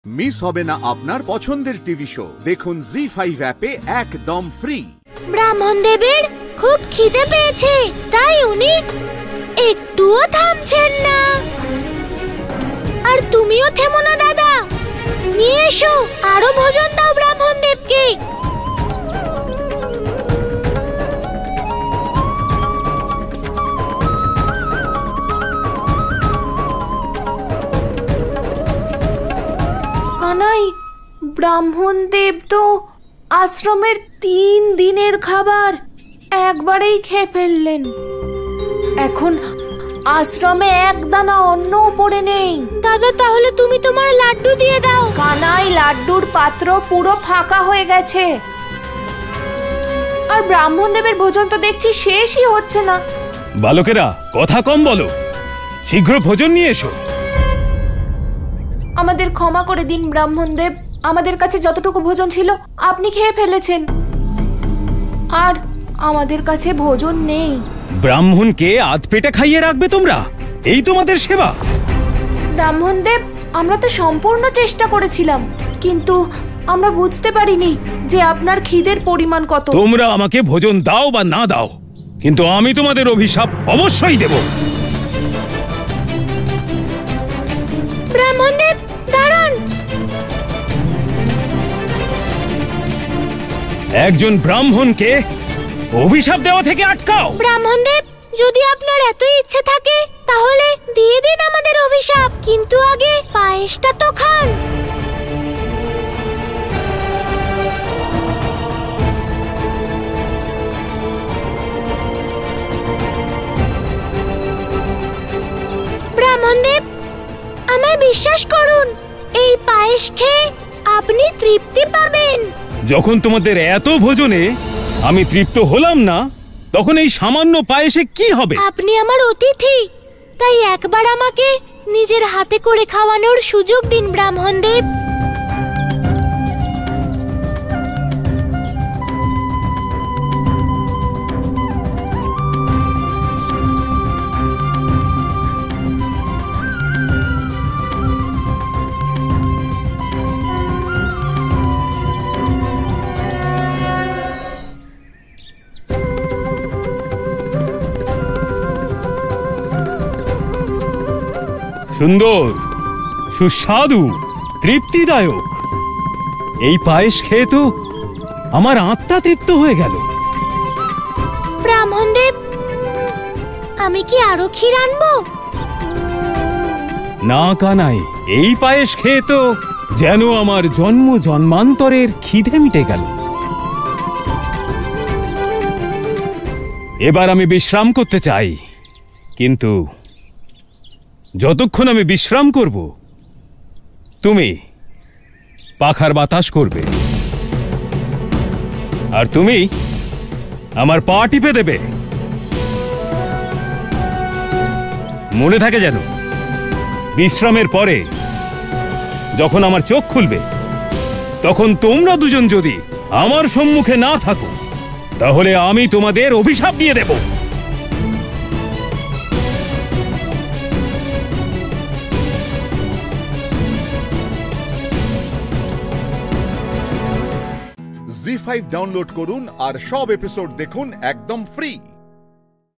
Miss হবে না আপনার পছন্দের টিভি শো। দেখুন জি5 অ্যাপে একদম ফ্রি। ব্রাহ্মণ দেবের খুব খিদে পেয়েছে, তাই উনি একটুও থামছেন না। আর তুমিও থেমো না দাদা, নিয়ে এসো আরো ভোজন দাও ব্রাহ্মণ দেবকে। কানাই, ব্রাহ্মণ দেব তো আশ্রমের 3 দিনের খাবার একবারেই খেয়ে ফেললেন। এখন আশ্রমে এক দানা অন্নও পড়ে নেই। দাদা তাহলে তুমি তোমার লাড্ডু দিয়ে দাও। কানাই, লাড্ডুর পাত্র পুরো ফাঁকা হয়ে গেছে। আর ব্রাহ্মণ দেবের ভোজন তো দেখছি শেষই হচ্ছে না। বালকেরা কথা কম বলো, শীঘ্র ভোজন নিয়ে এসো। আমাদের ক্ষমা করে দিন ব্রাহ্মণ দেব, আমাদের কাছে যতটুকু ভোজন ছিল আপনি খেয়ে ফেলেছেন, আর আমাদের কাছে ভোজন নেই। ব্রাহ্মণকে আধ পেটে খাইয়ে রাখবে তোমরা, এই তোমাদের সেবা? ব্রাহ্মণ দেব, আমরা তো সম্পূর্ণ চেষ্টা করেছিলাম, কিন্তু আমরা বুঝতে পারিনি যে আপনার খিদের পরিমাণ কত। তোমরা আমাকে ভোজন দাও বা না দাও, কিন্তু আমি তোমাদের অভিশাপ অবশ্যই দেব। ব্রাহ্মণ দেব দাঁড়ান। একজন ব্রাহ্মণকে অভিশাপ দেওয়া থেকে আটকাও। ব্রাহ্মণ দেব, যদি আপনার এত ইচ্ছে থাকে তাহলে দিয়ে দিন আমাদের অভিশাপ, কিন্তু আগে পায়েসটা তো খান। ব্রাহ্মণ দেব, আমায় বিশ্বাস করুন, এই পায়েস খেয়ে আপনি তৃপ্তি পাবেন। যখন তোমাদের এত ভোজনে আমি তৃপ্ত হলাম না, তখন এই সামান্য পায়েসে কি হবে? আপনি আমার অতিথি, তাই একবার আমাকে নিজের হাতে করে খাওয়ানোর সুযোগ দিন ব্রাহ্মণ দেব। সুন্দর, সুস্বাদু, তৃপ্তিদায়ক এই পায়েস খেয়ে তো আমার আত্মা তৃপ্ত হয়ে গেল। ব্রাহ্মণ দেব, আমি কি আরো ক্ষীর আনবো? না কানাই, এই পায়েস খেয়ে তো যেন আমার জন্ম জন্মান্তরের খিদে মিটে গেল। এবার আমি বিশ্রাম করতে চাই, কিন্তু যতক্ষণ আমি বিশ্রাম করব তুমি পাখার বাতাস করবে, আর তুমি আমার পা টিপে দেবে। মনে থাকে যেন, বিশ্রামের পরে যখন আমার চোখ খুলবে, তখন তোমরা দুজন যদি আমার সম্মুখে না থাকো, তাহলে আমি তোমাদের অভিশাপ দিয়ে দেব। জি5 ডাউনলোড করুন আর সব এপিসোড দেখুন একদম ফ্রি।